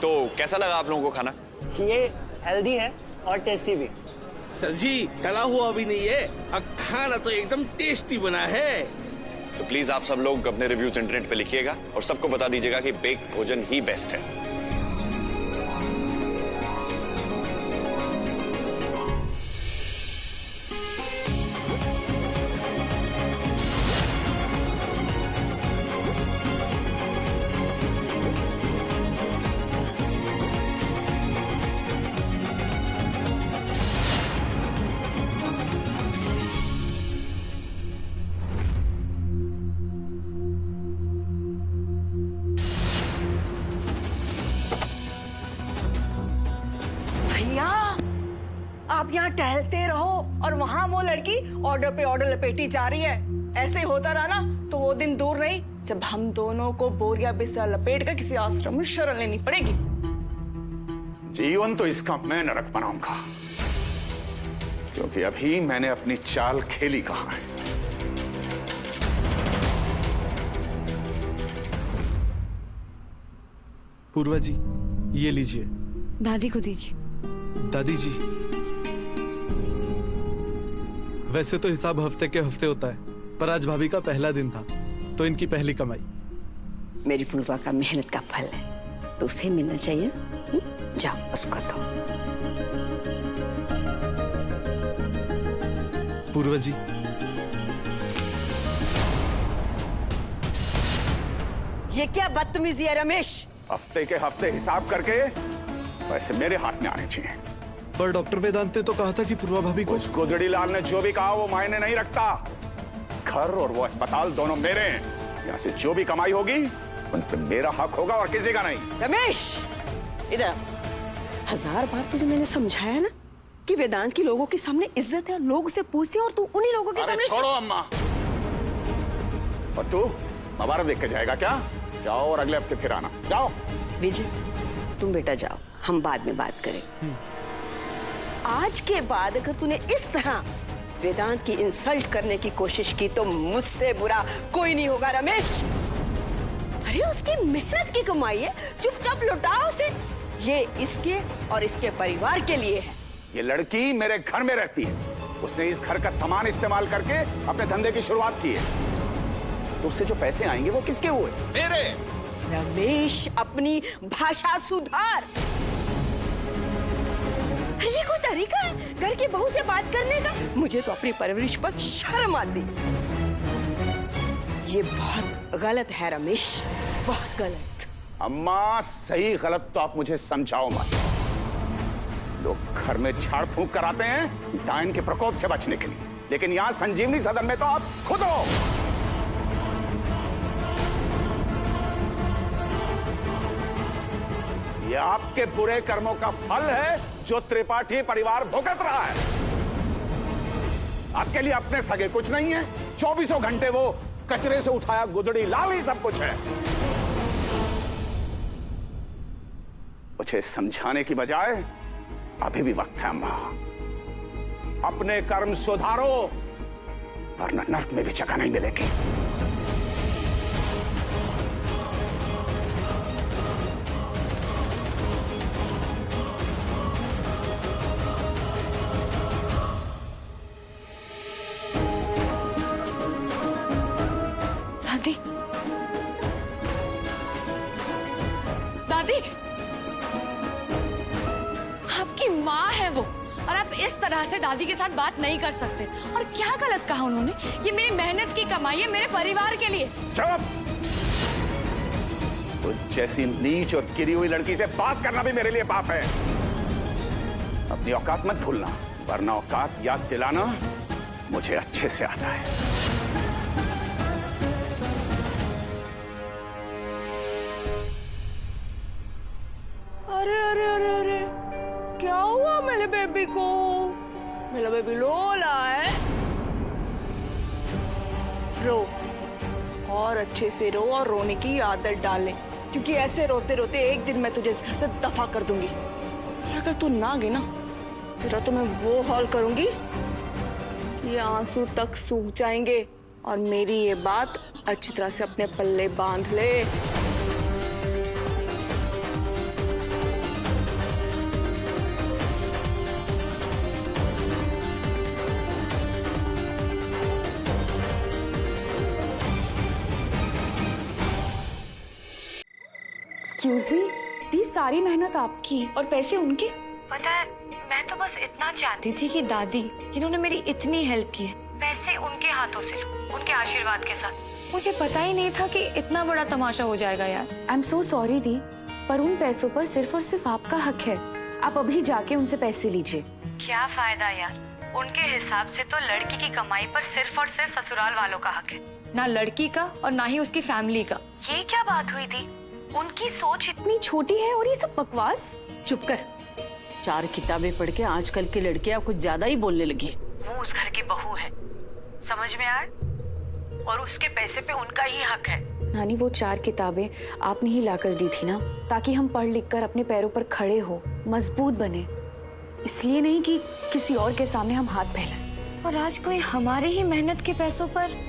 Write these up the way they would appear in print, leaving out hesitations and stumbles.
तो कैसा लगा आप लोगों को खाना? ये हेल्दी है और टेस्टी भी। सर जी तला हुआ भी नहीं है और खाना तो एकदम टेस्टी बना है। तो प्लीज आप सब लोग अपने रिव्यूज इंटरनेट पे लिखिएगा और सबको बता दीजिएगा कि बेक्ड भोजन ही बेस्ट है। आप यहाँ टहलते रहो और वहाँ वो लड़की ऑर्डर पे ऑर्डर लपेटी जा रही है। ऐसे ही होता रहा ना तो वो दिन दूर नहीं जब हम दोनों को बोरिया बिस्तर लपेट कर किसी आश्रम में शरण लेनी पड़ेगी। जीवन तो इसका मैं नरक बनाऊंगा, क्योंकि अभी मैंने अपनी चाल खेली कहां है। पूर्वा जी ये लीजिए। दादी को दीजिए। दादी जी वैसे तो हिसाब हफ्ते के हफ्ते होता है, पर आज भाभी का पहला दिन था तो इनकी पहली कमाई। मेरी पूर्वा का मेहनत का फल है तो उसे मिलना चाहिए। जाओ उसको दो। पूर्वा जी ये क्या बदतमीजी है रमेश? हफ्ते के हफ्ते हिसाब करके वैसे मेरे हाथ में आने चाहिए। पर डॉक्टर वेदांत ने तो कहा था कि पूर्वा भाभी को। उस गुदड़ी लाल ने जो भी कहा वो मायने नहीं रखता। घर और वो अस्पताल दोनों मेरे हैं। यहाँ से जो भी कमाई होगी उन पे मेरा हक होगा और किसी का नहीं। रमेश इधर। 1000 बार तुझे मैंने समझाया ना कि वेदांत की लोगों के सामने इज्जत है, लोग उसे पूछते हैं और तू उन्हीं लोगों के सामने। छोड़ो अम्मा। और तू मुबारक देख के जाएगा क्या? जाओ और अगले हफ्ते फिर आना। जाओ। विजय तुम बेटा जाओ, हम बाद में बात करें। आज के बाद अगर तूने इस तरह वेदांत की इंसल्ट करने की कोशिश की तो मुझसे बुरा कोई नहीं होगा रमेश। अरे उसकी मेहनत की कमाई है, चुपचाप लुटाओ उसे। ये इसके और इसके परिवार के लिए है। ये लड़की मेरे घर में रहती है, उसने इस घर का सामान इस्तेमाल करके अपने धंधे की शुरुआत की है। तो उससे जो पैसे आएंगे वो किसके हुए? मेरे। रमेश अपनी भाषा सुधार। ये कोई तरीका है घर की बहू से बात करने का? मुझे तो अपनी परवरिश पर शर्म आती। ये बहुत गलत है रमेश, बहुत गलत। अम्मा सही गलत तो आप मुझे समझाओ मत। लोग घर में झाड़ फूंक कराते हैं डायन के प्रकोप से बचने के लिए, लेकिन यहाँ संजीवनी सदन में तो आप खुद हो। ये आपके बुरे कर्मों का फल है जो त्रिपाठी परिवार भुगत रहा है। आपके लिए अपने सगे कुछ नहीं है, 24 घंटे वो कचरे से उठाया गुदड़ी लाल ही सब कुछ है। मुझे समझाने की बजाय अभी भी वक्त है अम्मा। अपने कर्म सुधारो वरना नर्क में भी जगह नहीं मिलेगी। दादी, दादी, आपकी माँ है वो और आप इस तरह से दादी के साथ बात नहीं कर सकते। और क्या गलत कहा उन्होंने? ये मेरी मेहनत की कमाई है, मेरे परिवार के लिए। चुप! तो जैसी नीच और गिरी हुई लड़की से बात करना भी मेरे लिए पाप है। अपनी औकात मत भूलना, वरना औकात याद दिलाना मुझे अच्छे से आता है। अरे अरे अरे अरे क्या हुआ मेरे बेबी को? मेरा बेबी रो रहा है। रो और अच्छे से रो और रोने की आदत डालें, क्योंकि ऐसे रोते रोते एक दिन मैं तुझे इस घर से दफा कर दूंगी। और अगर तू ना गई ना तेरा तो मैं वो हाल करूंगी कि आंसू तक सूख जाएंगे। और मेरी ये बात अच्छी तरह से अपने पल्ले बांध ले। एक्सक्यूज मी, दी सारी मेहनत आपकी और पैसे उनके। पता है, मैं तो बस इतना चाहती थी कि दादी जिन्होंने मेरी इतनी हेल्प की है, पैसे उनके हाथों से लूं, उनके आशीर्वाद के साथ। मुझे पता ही नहीं था कि इतना बड़ा तमाशा हो जाएगा यार। आई एम सो सॉरी दी, पर उन पैसों पर सिर्फ और सिर्फ आपका हक है। आप अभी जाके उनसे पैसे लीजिए। क्या फायदा यार, उनके हिसाब से तो लड़की की कमाई पर सिर्फ और सिर्फ ससुराल वालों का हक है, ना लड़की का और ना ही उसकी फैमिली का। ये क्या बात हुई थी? उनकी सोच इतनी छोटी है और ये सब बकवास। चुप कर। 4 किताबें पढ़ के आजकल की लड़कियां कुछ ज्यादा ही बोलने लगी है। वो उस घर की बहू है, समझ में आया? और उसके पैसे पे उनका ही हक है। नानी, वो 4 किताबें आपने ही लाकर दी थी ना, ताकि हम पढ़ लिख कर अपने पैरों पर खड़े हो, मजबूत बने। इसलिए नहीं कि किसी और के सामने हम हाथ फैलाएं। और आज कोई हमारे ही मेहनत के पैसों पर।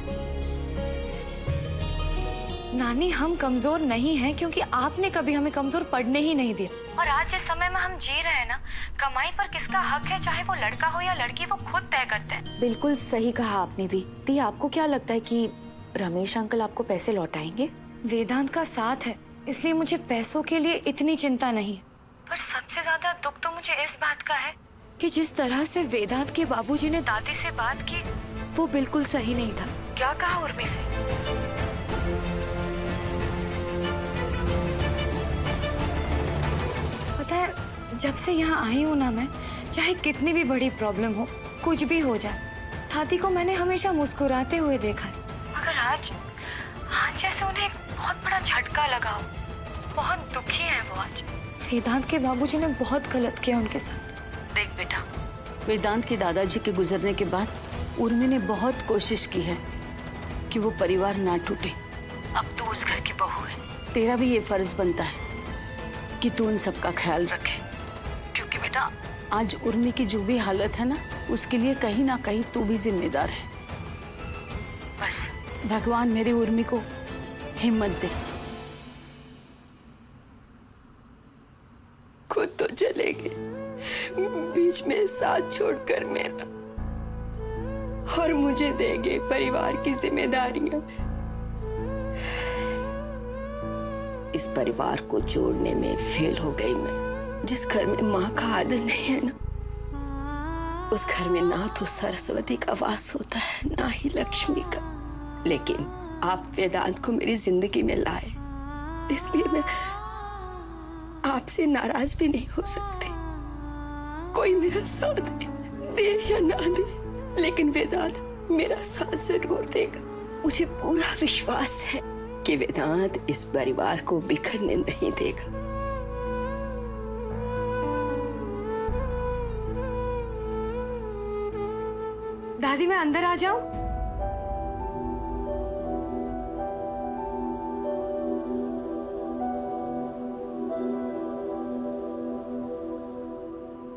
नानी, हम कमजोर नहीं हैं क्योंकि आपने कभी हमें कमजोर पड़ने ही नहीं दिया। और आज जिस समय में हम जी रहे हैं ना, कमाई पर किसका हक है, चाहे वो लड़का हो या लड़की, वो खुद तय करते हैं। बिल्कुल सही कहा आपने दी। आपको क्या लगता है कि रमेश अंकल आपको पैसे लौटाएंगे? वेदांत का साथ है, इसलिए मुझे पैसों के लिए इतनी चिंता नहीं है। पर सबसे ज्यादा दुख तो मुझे इस बात का है कि जिस तरह से वेदांत के बाबूजी ने दादी से बात की, वो बिल्कुल सही नहीं था। क्या कहा उर्मी से? पता है, जब से यहाँ आई हूँ ना मैं, चाहे कितनी भी बड़ी प्रॉब्लम हो, कुछ भी हो जाए, दादी को मैंने हमेशा मुस्कुराते हुए देखा है। मगर आज जैसे उन्हें एक बहुत बड़ा झटका लगा हो। बहुत दुखी है वो आज। वेदांत के बाबूजी ने बहुत गलत किया उनके साथ। देख बेटा, वेदांत के दादाजी के गुजरने के बाद उर्मी ने बहुत कोशिश की है कि वो परिवार ना टूटे। अब तू उस घर की बहू है, तेरा भी ये फर्ज बनता है कि तू उन सबका ख्याल रखे। क्योंकि बेटा आज उर्मी की जो भी हालत है ना, उसके लिए कहीं ना कहीं तू भी जिम्मेदार है। बस भगवान मेरी उर्मी को हिम्मत दे। खुद तो चले गए, बीच में साथ छोड़कर मेरा, और मुझे दे गए परिवार की जिम्मेदारियां। इस परिवार को जोड़ने में फेल हो गई मैं। जिस घर में माँ का आदर नहीं है ना, उस घर में ना तो सरस्वती का वास होता है, ना ही लक्ष्मी का। लेकिन आप वेदांत को मेरी जिंदगी में लाए, इसलिए मैं आपसे नाराज भी नहीं हो सकती। कोई मेरा साथ दे या ना दे, लेकिन वेदांत मेरा साथ जरूर देगा। मुझे पूरा विश्वास है कि वेदांत इस परिवार को बिखरने नहीं देगा। दादी, मैं अंदर आ जाऊं?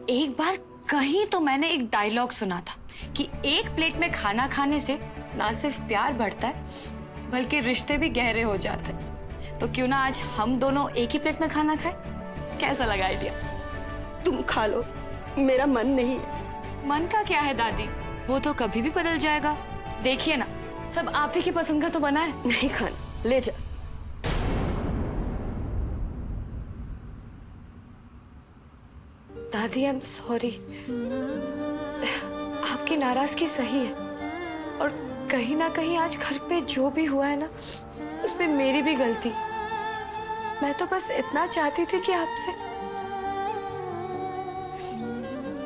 एक बार कहीं तो मैंने एक डायलॉग सुना था कि एक प्लेट में खाना खाने से ना सिर्फ प्यार बढ़ता है बल्कि रिश्ते भी गहरे हो जाते हैं। तो क्यों ना आज हम दोनों एक ही प्लेट में खाना खाएं? कैसा लगा आइडिया? तुम खा लो, मेरा मन नहीं है। मन का क्या है दादी, वो तो कभी भी बदल जाएगा। देखिए ना, सब आप ही की पसंद का तो बना है। नहीं खाना, ले जा। दादी, आई एम सॉरी। आपकी नाराजगी सही है, और कहीं ना कहीं आज घर पे जो भी हुआ है ना, उसमें मेरी भी गलती। मैं तो बस इतना चाहती थी कि आपसे।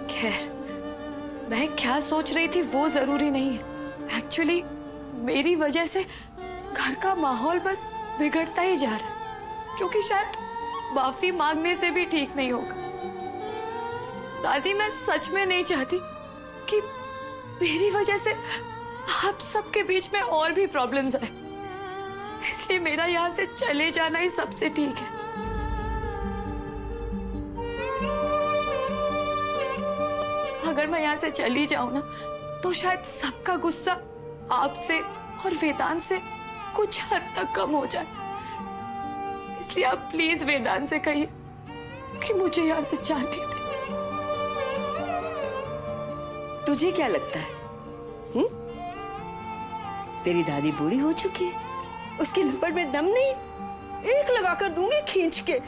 खैर, मैं क्या सोच रही थी वो जरूरी नहीं है। एक्चुअली मेरी वजह से घर का माहौल बस बिगड़ता ही जा रहा है, जो कि शायद माफी मांगने से भी ठीक नहीं होगा। दादी, मैं सच में नहीं चाहती कि मेरी वजह से आप सबके बीच में और भी प्रॉब्लम्स आए, इसलिए मेरा यहाँ से चले जाना ही सबसे ठीक है। अगर मैं यहाँ से चली जाऊं ना, तो शायद सबका गुस्सा आपसे और वेदांत से कुछ हद तक कम हो जाए। इसलिए आप प्लीज वेदांत से कहिए कि मुझे यहाँ से जाने दे। तुझे क्या लगता है? तेरी दादी बूढ़ी हो चुकी है, उसके लपड़ में दम नहीं। एक लगाकर दूंगी खींच के।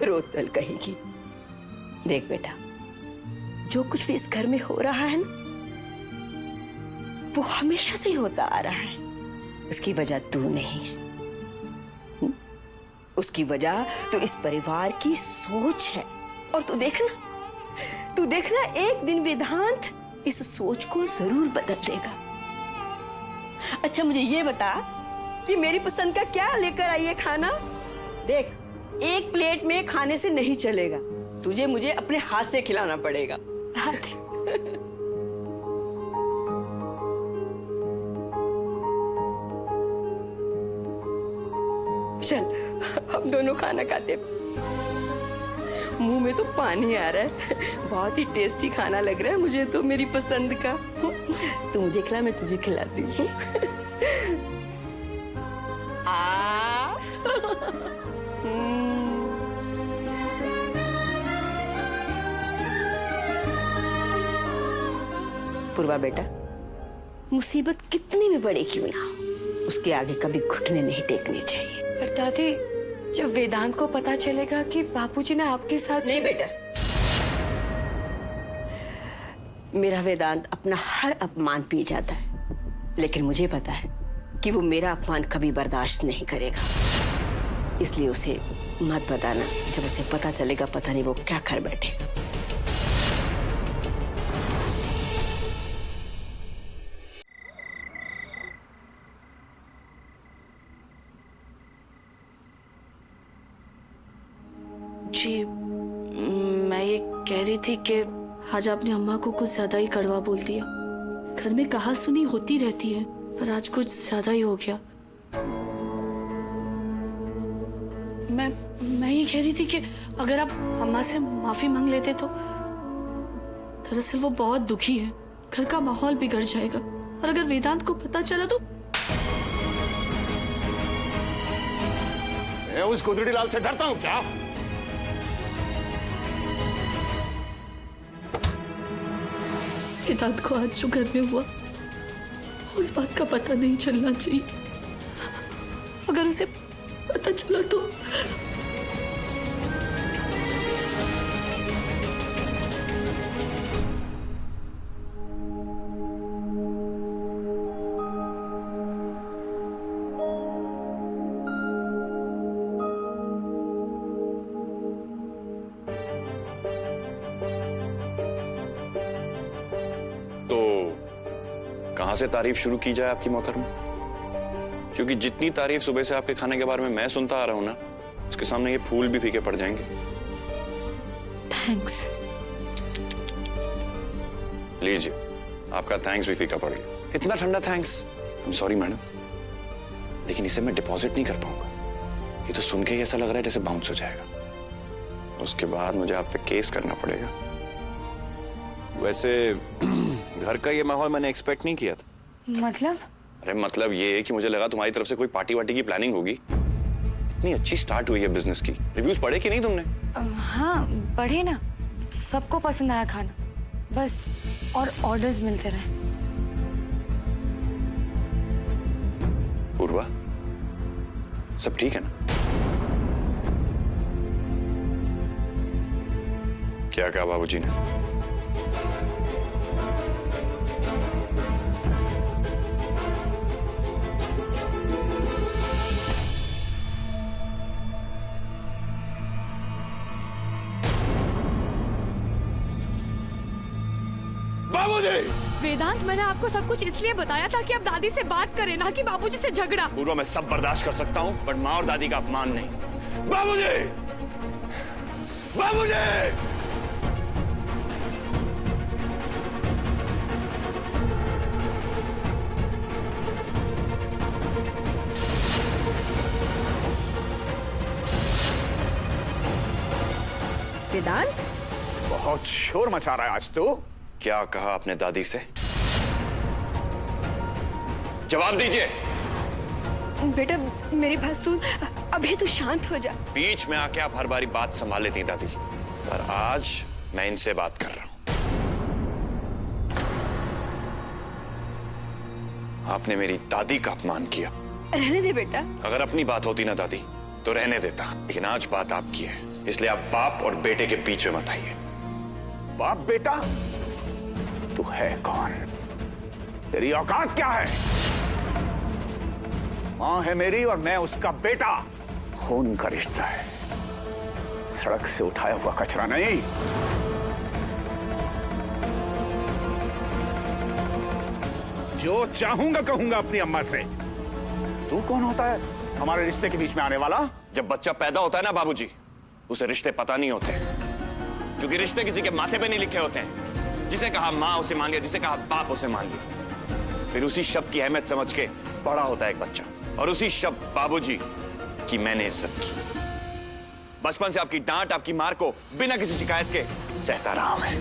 रोतल कहेगी। देख बेटा, जो कुछ भी इस घर में हो रहा है ना, वो हमेशा से ही होता आ रहा है। उसकी वजह तू नहीं है। उसकी वजह तो इस परिवार की सोच है। और तू देखना एक दिन वेदांत इस सोच को जरूर बदल देगा। अच्छा मुझे ये बता कि मेरी पसंद का क्या लेकर आई है खाना? देख, एक प्लेट में खाने से नहीं चलेगा, तुझे मुझे अपने हाथ से खिलाना पड़ेगा। चल हम दोनों खाना खाते। मुंह में तो पानी आ रहा है। बहुत ही टेस्टी खाना लग रहा है मुझे तो, मेरी पसंद का। तू मुझे खिला, मैं तुझे खिलाती हूँ। पूर्वा बेटा, मुसीबत कितनी भी बड़ी क्यों ना हो, उसके आगे कभी घुटने नहीं टेकने चाहिए। पर दादी, जब वेदांत को पता चलेगा कि बापूजी ने आपके साथ... नहीं बेटा, मेरा वेदांत अपना हर अपमान पी जाता है, लेकिन मुझे पता है कि वो मेरा अपमान कभी बर्दाश्त नहीं करेगा। इसलिए उसे मत बताना। जब उसे पता चलेगा, पता नहीं वो क्या कर बैठेगा। जी, मैं ये कह रही थी कि आज आपने अम्मा को कुछ ज्यादा ही कड़वा बोल दिया। घर में कहा सुनी होती रहती है, पर आज कुछ ज्यादा ही हो गया। मैं ये कह रही थी कि अगर आप अम्मा से माफी मांग लेते तो... दरअसल वो बहुत दुखी है, घर का माहौल बिगड़ जाएगा, और अगर वेदांत को पता चला तो... मैं उस गुदड़ी लाल से डरता हूँ क्या? वेदांत को आज जो घर में हुआ, उस बात का पता नहीं चलना चाहिए। अगर उसे पता चला तो... कहां से तारीफ शुरू की जाए आपकी मोहतरमा? क्योंकि जितनी तारीफ सुबह से आपके खाने के बारे में मैं सुनता आ रहा हूं ना, उसके सामने ये फूल भी फीके पड़ जाएंगे। थैंक्स। लीजिए, आपका थैंक्स भी फीका पड़ गया। इतना ठंडा thanks? I am sorry madam, लेकिन इसे मैं डिपॉजिट नहीं कर पाऊंगा। ये तो सुन के ही ऐसा लग रहा है जैसे बाउंस हो जाएगा। उसके बाद मुझे आप पे केस करना पड़ेगा। वैसे घर का ये माहौल मैंने एक्सपेक्ट नहीं किया था। मतलब? अरे मतलब ये है कि मुझे लगा तुम्हारी तरफ से कोई पार्टी वार्टी की प्लानिंग होगी। इतनी अच्छी स्टार्ट हुई है बिजनेस की। रिव्यूज पढ़े कि नहीं तुमने? हाँ पढ़े ना, सबको पसंद आया खाना, बस और ऑर्डर्स मिलते रहे। पूर्वा, सब ठीक है ना? क्या कहा बाबूजी ने? वेदांत, मैंने आपको सब कुछ इसलिए बताया था कि आप दादी से बात करें, ना कि बाबूजी से झगड़ा। पूर्वा, मैं सब बर्दाश्त कर सकता हूं, पर माँ और दादी का अपमान नहीं। बाबूजी! बाबूजी! वेदांत, बहुत शोर मचा रहा है आज तो। क्या कहा आपने दादी से? जवाब दीजिए। बेटा मेरी बात सुन, अभी तू शांत हो जा। बीच में आके आप हर बारी बात संभाल लेती दादी, पर आज मैं इनसे बात कर रहा हूं। आपने मेरी दादी का अपमान किया। रहने दे बेटा। अगर अपनी बात होती ना दादी, तो रहने देता, लेकिन आज बात आपकी है, इसलिए आप बाप और बेटे के बीच में मत आइए। बाप बेटा? तू है कौन? तेरी औकात क्या है? मां है मेरी और मैं उसका बेटा। खून का रिश्ता है, सड़क से उठाया हुआ कचरा नहीं। जो चाहूंगा कहूंगा अपनी अम्मा से। तू कौन होता है हमारे रिश्ते के बीच में आने वाला? जब बच्चा पैदा होता है ना बाबूजी, उसे रिश्ते पता नहीं होते, क्योंकि रिश्ते किसी के माथे पे नहीं लिखे होते हैं। जिसे कहा मां उसे मान लिया, जिसे कहा बाप उसे मान लिया। फिर उसी शब्द की अहमियत समझ के बड़ा होता है एक बच्चा, और उसी शब्द बाबूजी की मैंने इज्जत की। बचपन से आपकी डांट, आपकी मार को बिना किसी शिकायत के सहता रहा मैं।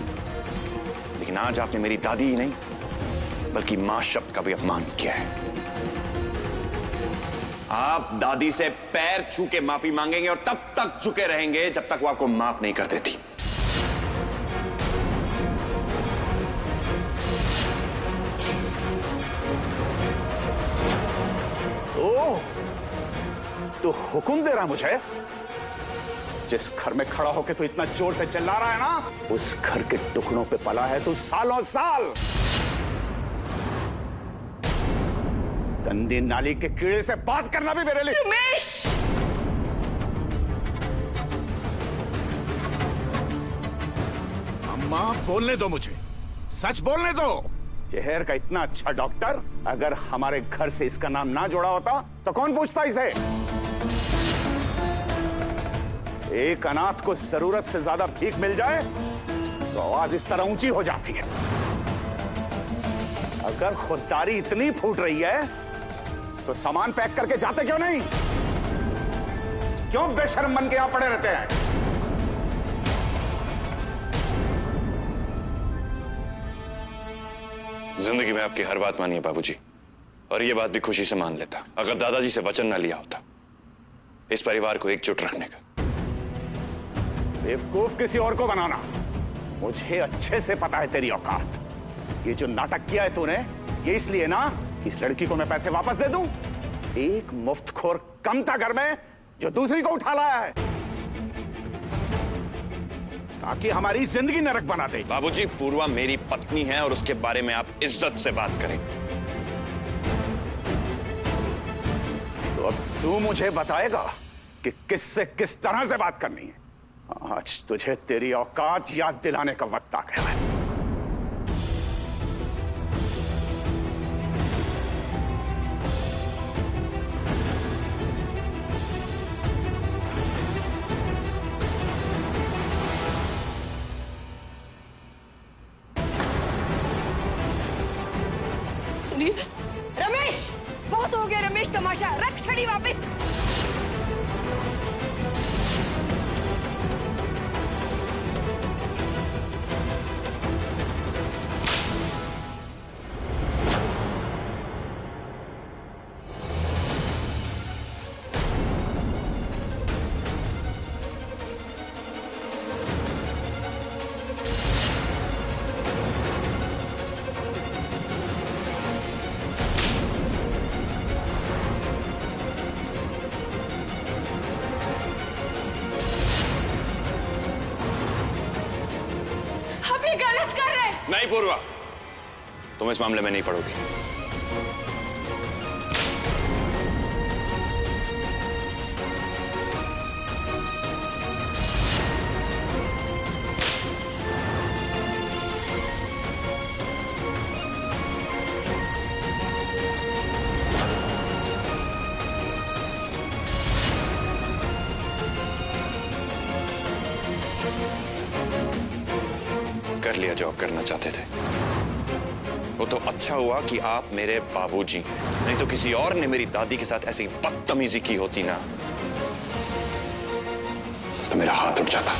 लेकिन आज आपने मेरी दादी ही नहीं, बल्कि मां शब्द का भी अपमान किया है। आप दादी से पैर छू के माफी मांगेंगे और तब तक झुके रहेंगे जब तक वो आपको माफ नहीं कर देती। तू हुक्म दे रहा मुझे? जिस घर में खड़ा होके तू इतना जोर से चिल्ला रहा है ना, उस घर के टुकड़ों पे पला है तू सालों साल। गंदी नाली के कीड़े से बात करना भी मेरे लिए। रमेश! अम्मा बोलने दो मुझे, सच बोलने दो। जहर का इतना अच्छा डॉक्टर अगर हमारे घर से इसका नाम ना जोड़ा होता तो कौन पूछता इसे? एक अनाथ को जरूरत से ज्यादा भीख मिल जाए तो आवाज इस तरह ऊंची हो जाती है। अगर खुददारी इतनी फूट रही है तो सामान पैक करके जाते क्यों नहीं? क्यों बेशर्म बन के यहां पड़े रहते हैं? जिंदगी में आपकी हर बात मानिए बाबूजी, और ये बात भी खुशी से मान लेता अगर दादाजी से वचन ना लिया होता इस परिवार को एकजुट रखने का। बेवकूफ किसी और को बनाना, मुझे अच्छे से पता है तेरी औकात। ये जो नाटक किया है तूने, ये इसलिए ना कि इस लड़की को मैं पैसे वापस दे दूं। एक मुफ्तखोर कम था घर में जो दूसरी को उठा लाया है ताकि हमारी जिंदगी नरक बना दे। बाबूजी, पूर्वा मेरी पत्नी है और उसके बारे में आप इज्जत से बात करें। तो अब तू मुझे बताएगा कि किससे किस तरह से बात करनी है। आज तुझे तेरी औकात याद दिलाने का वक्त आ गया है। सुनिए रमेश, बहुत हो गया रमेश तमाशा, रख छड़ी वापस। गलत कर रहे हैं। नहीं पूर्वा, तुम इस मामले में नहीं पड़ोगी। कर लिया जो आप करना चाहते थे। वो तो अच्छा हुआ कि आप मेरे बाबूजी हैं, नहीं तो किसी और ने मेरी दादी के साथ ऐसी बदतमीजी की होती ना तो मेरा हाथ उठ जाता।